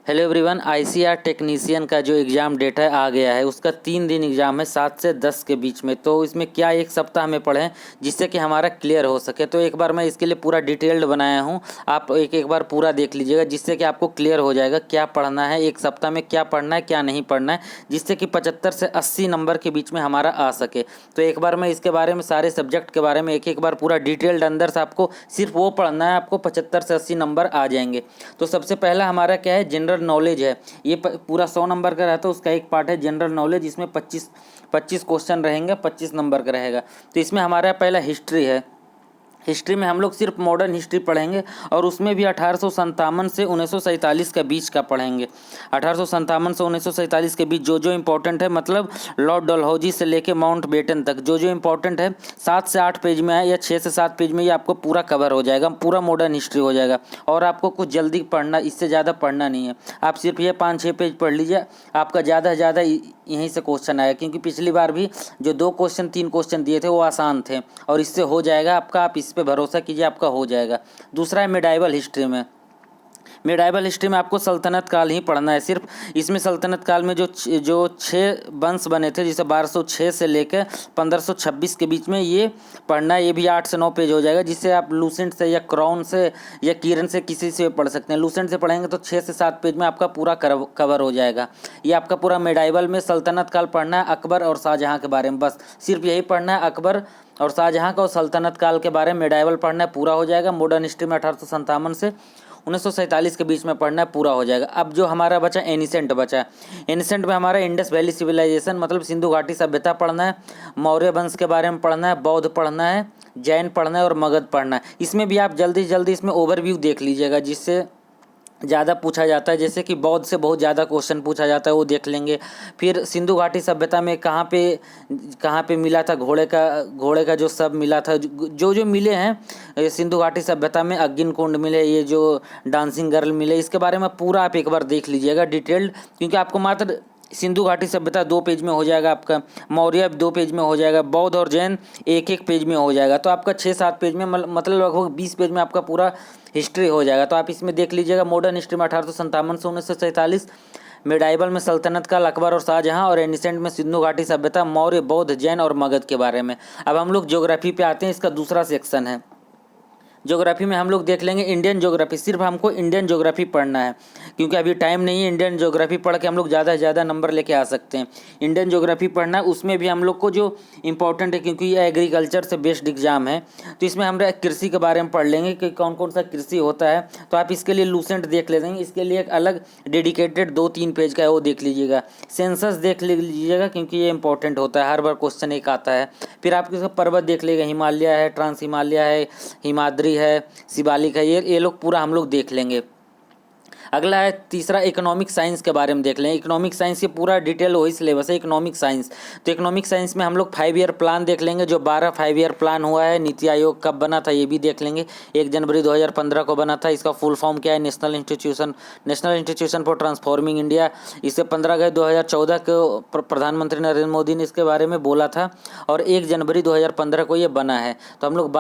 Hello everyone. ICR technician का जो exam date है आ गया है। उसका 3 दिन एग्ज़ाम है, 7 से 10 के बीच में। तो इसमें क्या एक सप्ताह में पढ़ें जिससे कि हमारा क्लियर हो सके। तो एक बार मैं इसके लिए पूरा डिटेल्ड बनाया हूँ, आप एक बार पूरा देख लीजिएगा जिससे कि आपको क्लियर हो जाएगा क्या पढ़ना है, एक सप्ताह में क्या पढ़ना है क्या नहीं पढ़ना है, जिससे कि 75 से 80 नंबर के बीच में हमारा आ सके। तो एक बार मैं इसके बारे में सारे सब्जेक्ट के बारे में एक बार पूरा डिटेल्ड अंदर से आपको सिर्फ वो पढ़ना है, आपको 75 से 80 नंबर आ जाएंगे। तो सबसे पहला हमारा क्या है, जनरल नॉलेज है। ये पूरा 100 नंबर का रहता है, उसका एक पार्ट है जनरल नॉलेज। इसमें 25 क्वेश्चन रहेंगे, 25 नंबर का रहेगा। तो इसमें हमारा पहला हिस्ट्री है। हिस्ट्री में हम लोग सिर्फ मॉडर्न हिस्ट्री पढ़ेंगे और उसमें भी 1857 से 1947 के बीच का पढ़ेंगे। 1857 से 1947 के बीच जो जो इम्पोर्टेंट है, मतलब लॉर्ड डलहौजी से लेके माउंट बेटन तक जो जो इम्पोर्टेंट है 7 से 8 पेज में है या 6 से 7 पेज में ये आपको पूरा कवर हो जाएगा, पूरा मॉडर्न हिस्ट्री हो जाएगा। और आपको कुछ जल्दी पढ़ना, इससे ज़्यादा पढ़ना नहीं है। आप सिर्फ ये 5-6 पेज पढ़ लीजिए, आपका ज़्यादा से ज़्यादा यहीं से क्वेश्चन आएगा। क्योंकि पिछली बार भी जो 2 क्वेश्चन 3 क्वेश्चन दिए थे वो आसान थे और इससे हो जाएगा आपका। आप इस पे भरोसा कीजिए, आपका हो जाएगा। दूसरा है मिडाइवल हिस्ट्री में। मिडाइवल हिस्ट्री में आपको सल्तनत काल ही पढ़ना है सिर्फ। इसमें सल्तनत काल में जो 6 वंश बने थे, जिसे 1206 से लेकर 1526 के बीच में ये पढ़ना है। ये भी 8 से 9 पेज हो जाएगा, जिससे आप लूसेंट से या क्राउन से या किरण से किसी से पढ़ सकते हैं। लूसेंट से पढ़ेंगे तो 6 से 7 पेज में आपका पूरा कवर हो जाएगा। ये आपका पूरा मिडाइवल में सल्तनत काल पढ़ना है, अकबर और शाहजहाँ के बारे में, बस सिर्फ यही पढ़ना है। अकबर और शाहजहाँ का और सल्तनत काल के बारे में मिडाइवल पढ़ना है, पूरा हो जाएगा। मॉडर्न हिस्ट्री में 1857 से 1947 के बीच में पढ़ना है, पूरा हो जाएगा। अब जो हमारा बचा एनिसेंट बचा। एनिसेंट में हमारा इंडस वैली सिविलाइजेशन मतलब सिंधु घाटी सभ्यता पढ़ना है, मौर्य वंश के बारे में पढ़ना है, बौद्ध पढ़ना है, जैन पढ़ना है और मगध पढ़ना है। इसमें भी आप जल्दी से जल्दी इसमें ओवरव्यू देख लीजिएगा, जिससे ज़्यादा पूछा जाता है। जैसे कि बौद्ध से बहुत ज़्यादा क्वेश्चन पूछा जाता है, वो देख लेंगे। फिर सिंधु घाटी सभ्यता में कहाँ पे मिला था घोड़े का जो सब मिला था, जो जो मिले हैं सिंधु घाटी सभ्यता में। अग्नि कुंड मिले, ये जो डांसिंग गर्ल मिले, इसके बारे में पूरा आप एक बार देख लीजिएगा डिटेल्ड। क्योंकि आपको मात्र सिंधु घाटी सभ्यता 2 पेज में हो जाएगा, आपका मौर्य 2 पेज में हो जाएगा, बौद्ध और जैन 1-1 पेज में हो जाएगा। तो आपका 6-7 पेज में मतलब लगभग 20 पेज में आपका पूरा हिस्ट्री हो जाएगा। तो आप इसमें देख लीजिएगा। मॉडर्न हिस्ट्री में 1857 से 1947, मिडाइवल में सल्तनत काल, अकबर और शाहजहाँ, और एनिसेंट में सिंधु घाटी सभ्यता, मौर्य, बौद्ध, जैन और मगध के बारे में। अब हम लोग ज्योग्राफी पे आते हैं, इसका दूसरा सेक्शन है। ज्योग्राफी में हम लोग देख लेंगे इंडियन ज्योग्राफी। सिर्फ हमको इंडियन ज्योग्राफी पढ़ना है, क्योंकि अभी टाइम नहीं है। इंडियन ज्योग्राफी पढ़ के हम लोग ज़्यादा से ज़्यादा नंबर लेके आ सकते हैं। इंडियन ज्योग्राफी पढ़ना है, उसमें भी हम लोग को जो इंपॉर्टेंट है, क्योंकि ये एग्रीकल्चर से बेस्ड एग्जाम है। तो इसमें हम कृषि के बारे में पढ़ लेंगे कि कौन कौन सा कृषि होता है। तो आप इसके लिए लूसेंट देख लेंगे, इसके लिए एक अलग डेडिकेटेड 2-3 पेज का है, वो देख लीजिएगा। सेंसस देख लीजिएगा, क्योंकि ये इंपॉर्टेंट होता है, हर बार क्वेश्चन एक आता है। फिर आप इसका पर्वत देख लीजिएगा, हिमालय है, ट्रांस हिमालय है, हिमाद्री है, शिवालिक है, ये लोग पूरा हम लोग देख लेंगे। अगला है तीसरा, इकोनॉमिक साइंस के बारे में देख लें। इकोनॉमिक साइंस ये पूरा डिटेल वही सिलेबस है, इकोनॉमिक साइंस। तो इकोनॉमिक साइंस में हम लोग 5 ईयर प्लान देख लेंगे, जो 12 5 ईयर प्लान हुआ है। नीति आयोग कब बना था ये भी देख लेंगे। 1 जनवरी 2015 को बना था। इसका फुल फॉर्म क्या है, national institution for transforming India. इसे 15 अगस्त 2014 को प्रधानमंत्री नरेंद्र मोदी ने इसके बारे में बोला था और 1 जनवरी 2015 को ये बना है। तो हम लोग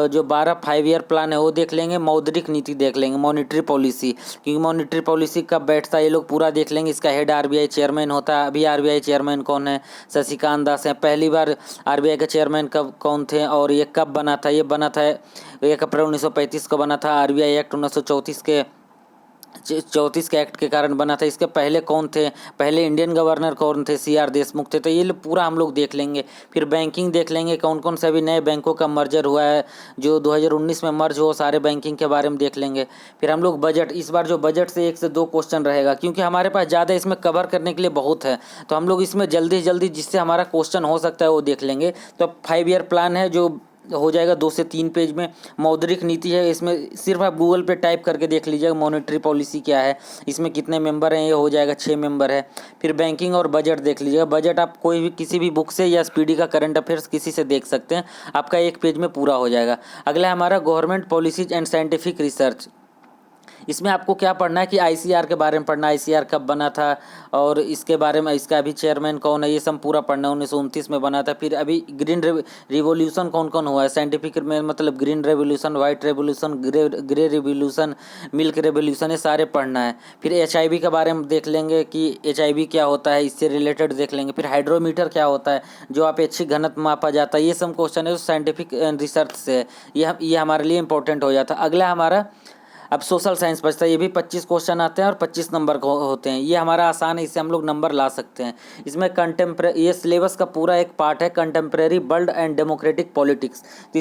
जो 12 5 ईयर प्लान है वो देख लेंगे। मौद्रिक नीति देख लेंगे, मॉनिटरी पॉलिसी, क्योंकि मॉनिटरी पॉलिसी कब बैठता है ये लोग पूरा देख लेंगे। इसका हेड आरबीआई चेयरमैन होता है। अभी आरबीआई चेयरमैन कौन है, शशिकांत दास हैं। पहली बार आरबीआई का चेयरमैन कौन थे और ये कब बना था, ये बना था 1 अप्रैल 1935 को बना था। आरबीआई एक्ट 1934 के एक्ट के कारण बना था। इसके पहले कौन थे, पहले इंडियन गवर्नर कौन थे, सीआर देशमुख थे। तो ये पूरा हम लोग देख लेंगे। फिर बैंकिंग देख लेंगे, कौन कौन से अभी नए बैंकों का मर्जर हुआ है, जो 2019 में मर्ज हो, सारे बैंकिंग के बारे में देख लेंगे। फिर हम लोग बजट, इस बार जो बजट से 1 से 2 क्वेश्चन रहेगा, क्योंकि हमारे पास ज़्यादा इसमें कवर करने के लिए बहुत है। तो हम लोग इसमें जल्दी से जल्दी जिससे हमारा क्वेश्चन हो सकता है वो देख लेंगे। तो 5 ईयर प्लान है जो हो जाएगा 2 से 3 पेज में। मौद्रिक नीति है, इसमें सिर्फ आप गूगल पे टाइप करके देख लीजिएगा मॉनेटरी पॉलिसी क्या है, इसमें कितने मेंबर हैं, ये हो जाएगा 6 मेंबर है। फिर बैंकिंग और बजट देख लीजिएगा। बजट आप कोई भी किसी भी बुक से या स्पीडी का करंट अफेयर्स किसी से देख सकते हैं, आपका 1 पेज में पूरा हो जाएगा। अगला हमारा government policies and scientific research. इसमें आपको क्या पढ़ना है कि आईसीआर के बारे में पढ़ना, आईसीआर कब बना था और इसके बारे में, इसका अभी चेयरमैन कौन है, ये सब पूरा पढ़ना है। 1929 में बना था। फिर अभी ग्रीन रिवॉल्यूशन कौन कौन हुआ है साइंटिफिक में, मतलब green revolution, white revolution, grey revolution, milk revolution, ये सारे पढ़ना है। फिर एचआईवी के बारे में देख लेंगे कि एचआईवी क्या होता है, इससे रिलेटेड देख लेंगे। फिर हाइड्रोमीटर क्या होता है, जो आप अच्छी घनत्व मापा जाता है। ये सब क्वेश्चन है जो साइंटिफिक रिसर्च से है, ये हमारे लिए इंपॉर्टेंट हो जाता है। अगला हमारा अब सोशल साइंस बचता है। ये भी 25 क्वेश्चन आते हैं और 25 नंबर को होते हैं। ये हमारा आसान है, इससे हम लोग नंबर ला सकते हैं। इसमें ये सिलेबस का पूरा एक पार्ट है contemporary world and democratic politics. तो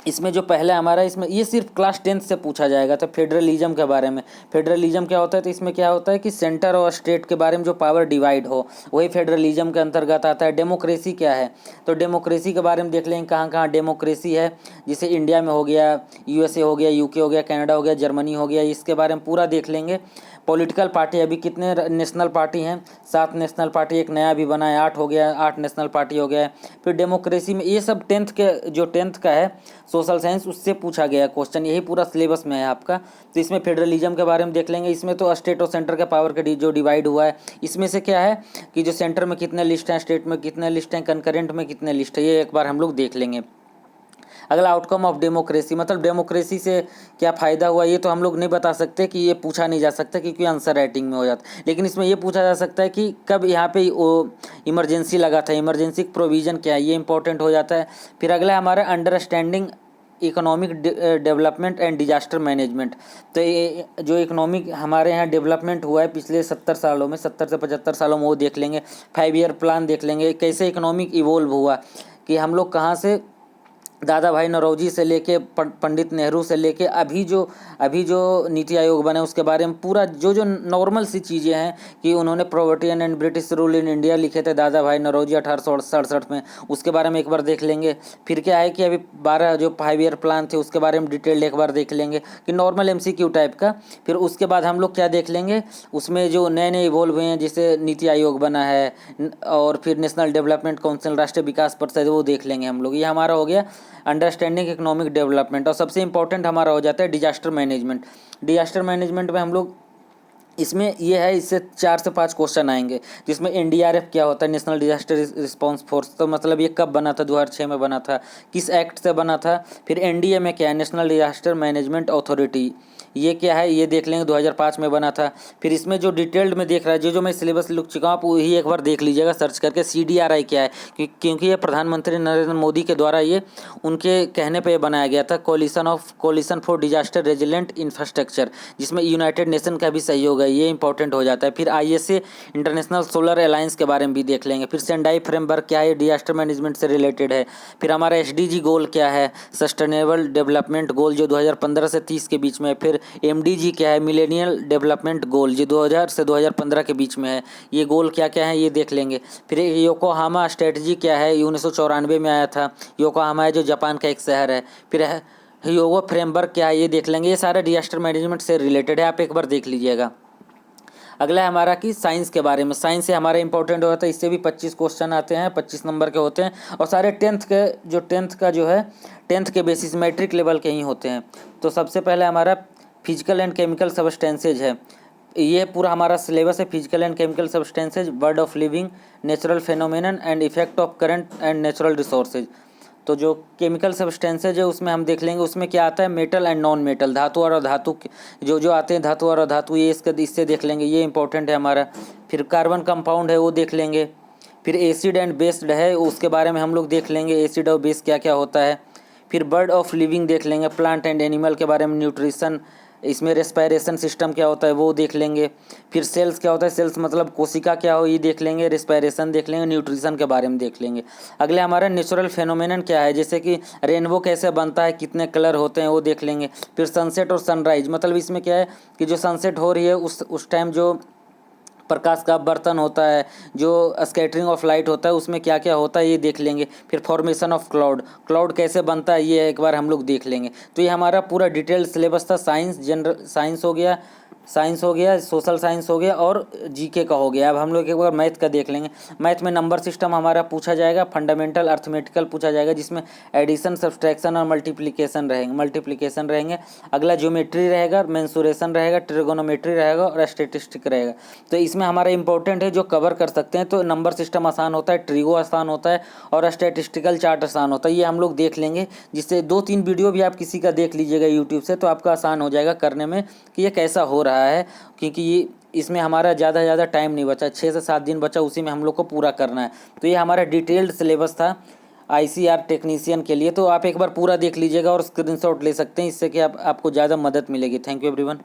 इसमें जो पहले हमारा, इसमें ये सिर्फ क्लास 10th से पूछा जाएगा। तो फेडरलिज्म के बारे में, फेडरलिज्म क्या होता है, तो इसमें क्या होता है कि सेंटर और स्टेट के बारे में जो पावर डिवाइड हो, वही फेडरलिज्म के अंतर्गत आता है। डेमोक्रेसी क्या है, तो डेमोक्रेसी के बारे में देख लेंगे कहाँ कहाँ डेमोक्रेसी है। जैसे इंडिया में हो गया, यूएसए हो गया, यूके हो गया, कनाडा हो गया, जर्मनी हो गया, इसके बारे में पूरा देख लेंगे। पॉलिटिकल पार्टी अभी कितने नेशनल पार्टी हैं, 7 नेशनल पार्टी, एक नया भी बना है, 8 हो गया, 8 नेशनल पार्टी हो गया है। फिर डेमोक्रेसी में ये सब 10th का है सोशल साइंस, उससे पूछा गया क्वेश्चन, यही पूरा सिलेबस में है आपका। तो इसमें फेडरलिज्म के बारे में देख लेंगे। इसमें तो स्टेट और सेंटर के पावर का जो डिवाइड हुआ है, इसमें से क्या है कि जो सेंटर में कितने लिस्ट हैं, स्टेट में कितने लिस्ट हैं, कंकरेंट में कितने लिस्ट है, ये एक बार हम लोग देख लेंगे। अगला आउटकम ऑफ डेमोक्रेसी, मतलब डेमोक्रेसी से क्या फ़ायदा हुआ, ये तो हम लोग नहीं बता सकते कि ये पूछा नहीं जा सकता क्योंकि आंसर राइटिंग में हो जाता। लेकिन इसमें ये पूछा जा सकता है कि कब यहाँ पे वो इमरजेंसी लगा था, इमरजेंसी प्रोविज़न क्या है, ये इंपॉर्टेंट हो जाता है। फिर अगला हमारा understanding economic development and disaster management. तो ये जो इकोनॉमिक हमारे यहाँ डेवलपमेंट हुआ है पिछले 70 सालों में, 70 से 75 सालों में, वो देख लेंगे। 5 ईयर प्लान देख लेंगे, कैसे इकोनॉमिक इवोल्व हुआ, कि हम लोग कहाँ से दादा भाई नौरोजी से लेके पंडित नेहरू से लेके अभी जो नीति आयोग बने, उसके बारे में पूरा जो नॉर्मल सी चीज़ें हैं कि उन्होंने property and British rule in India लिखे थे दादा भाई नौरोजी 1867 में, उसके बारे में एक बार देख लेंगे। फिर क्या है कि अभी 12 जो 5 ईयर प्लान थे उसके बारे में डिटेल्ड एक बार देख लेंगे कि नॉर्मल MCQ टाइप का। फिर उसके बाद हम लोग क्या देख लेंगे, उसमें जो नए नए इवॉल्व हुए हैं, जैसे नीति आयोग बना है और फिर नेशनल डेवलपमेंट काउंसिल, राष्ट्रीय विकास परिषद, वो देख लेंगे हम लोग। ये हमारा हो गया अंडरस्टैंडिंग इकोनॉमिक डेवलपमेंट। और सबसे इंपॉर्टेंट हमारा हो जाता है डिजास्टर मैनेजमेंट। डिजास्टर मैनेजमेंट में हम लोग, इसमें ये है, इससे 4 से 5 क्वेश्चन आएंगे, जिसमें NDRF क्या होता है, नेशनल डिजास्टर रिस्पांस फोर्स, तो मतलब ये कब बना था, 2006 में बना था, किस एक्ट से बना था। फिर NDA में क्या है, नेशनल डिजास्टर मैनेजमेंट अथॉरिटी, ये क्या है, ये देख लेंगे, 2005 में बना था। फिर इसमें जो डिटेल्ड में देख रहा है, जो मैं सिलेबस लिख चुका हूँ, आप वही एक बार देख लीजिएगा सर्च करके। CDRI क्या है, क्योंकि ये प्रधानमंत्री नरेंद्र मोदी के द्वारा, ये उनके कहने पे बनाया गया था, coalition for disaster resilient infrastructure, जिसमें यूनाइटेड नेशन का भी सहयोग है, ये इंपॉर्टेंट हो जाता है। फिर ISA इंटरनेशनल सोलर अलायंस के बारे में भी देख लेंगे। फिर सेंडाई फ्रेमवर्क क्या है, डिजास्टर मैनेजमेंट से रिलेटेड है। फिर हमारा SDG गोल क्या है, सस्टेनेबल डेवलपमेंट गोल, जो 2015 से 30 के बीच में है। फिर MDG क्या है, मिलेनियल डेवलपमेंट गोल, जो 2000 से 2015 के बीच में है। ये गोल क्या क्या है, ये देख लेंगे। फिर योकोहामा स्ट्रेटजी क्या है, 1994 में आया था। योकोहामा है जो जापान का एक शहर है। फिर ह्योगो फ्रेमवर्क क्या है, ये देख लेंगे। ये सारा डिजास्टर मैनेजमेंट से रिलेटेड है, आप एक बार देख लीजिएगा। अगला है हमारा कि साइंस के बारे में। साइंस से हमारा इंपॉर्टेंट होता है, इससे भी 25 क्वेश्चन आते हैं, 25 नंबर के होते हैं और सारे 10th का जो है 10th के बेसिस मैट्रिक लेवल के ही होते हैं। तो सबसे पहले हमारा फिजिकल एंड केमिकल सब्सटेंसेज है, ये पूरा हमारा सिलेबस है। Physical and chemical substances, word of living, natural phenomenon and effect of current and natural resources. तो जो केमिकल सब्सटेंसेज है उसमें हम देख लेंगे, उसमें क्या आता है, मेटल एंड नॉन मेटल, धातु और अधातु, जो आते हैं धातु और अधातु, ये इससे देख लेंगे, ये इंपॉर्टेंट है हमारा। फिर कार्बन कंपाउंड है, वो देख लेंगे। फिर एसिड एंड बेस्ड है, उसके बारे में हम लोग देख लेंगे, एसिड और बेस क्या क्या होता है। फिर बर्ड ऑफ लिविंग देख लेंगे, प्लांट एंड एनिमल के बारे में, न्यूट्रिशन, इसमें रेस्पायरेशन सिस्टम क्या होता है वो देख लेंगे। फिर सेल्स क्या होता है, सेल्स मतलब कोशिका क्या हो, ये देख लेंगे। रेस्पायरेशन देख लेंगे, न्यूट्रिशन के बारे में देख लेंगे। अगले हमारा नेचुरल फेनोमेनन क्या है, जैसे कि रेनबो कैसे बनता है, कितने कलर होते हैं, वो देख लेंगे। फिर सनसेट और सनराइज, मतलब इसमें क्या है कि जो सनसेट हो रही है उस टाइम जो प्रकाश का बर्तन होता है, जो स्कैटरिंग ऑफ लाइट होता है, उसमें क्या क्या होता है ये देख लेंगे। फिर फॉर्मेशन ऑफ क्लाउड कैसे बनता है, ये एक बार हम लोग देख लेंगे। तो ये हमारा पूरा डिटेल्ड सिलेबस था। साइंस, जनरल साइंस हो गया, साइंस हो गया, सोशल साइंस हो गया और जीके का हो गया। अब हम लोग एक बार मैथ का देख लेंगे। मैथ में नंबर सिस्टम हमारा पूछा जाएगा, फंडामेंटल अर्थमेटिकल पूछा जाएगा जिसमें एडिशन, सब्सट्रैक्शन और मल्टीप्लिकेशन रहेंगे। अगला ज्योमेट्री रहेगा, मेंसुरेशन रहेगा, ट्रिगोनोमेट्री रहेगा और स्टैटिस्टिक रहेगा। तो इसमें हमारा इंपॉर्टेंट है जो कवर कर सकते हैं, तो नंबर सिस्टम आसान होता है, ट्रिगो आसान होता है और स्टैटिस्टिकल चार्ट आसान होता है। ये हम लोग देख लेंगे, जिससे 2-3 वीडियो भी आप किसी का देख लीजिएगा यूट्यूब से, तो आपका आसान हो जाएगा करने में कि ये कैसा हो रहा है। क्योंकि ये इसमें हमारा ज़्यादा टाइम नहीं बचा, 6 से 7 दिन बचा, उसी में हम लोग को पूरा करना है। तो ये हमारा डिटेल्ड सिलेबस था ICR टेक्नीशियन के लिए। तो आप एक बार पूरा देख लीजिएगा और स्क्रीनशॉट ले सकते हैं, इससे कि आपको ज़्यादा मदद मिलेगी। Thank you everyone.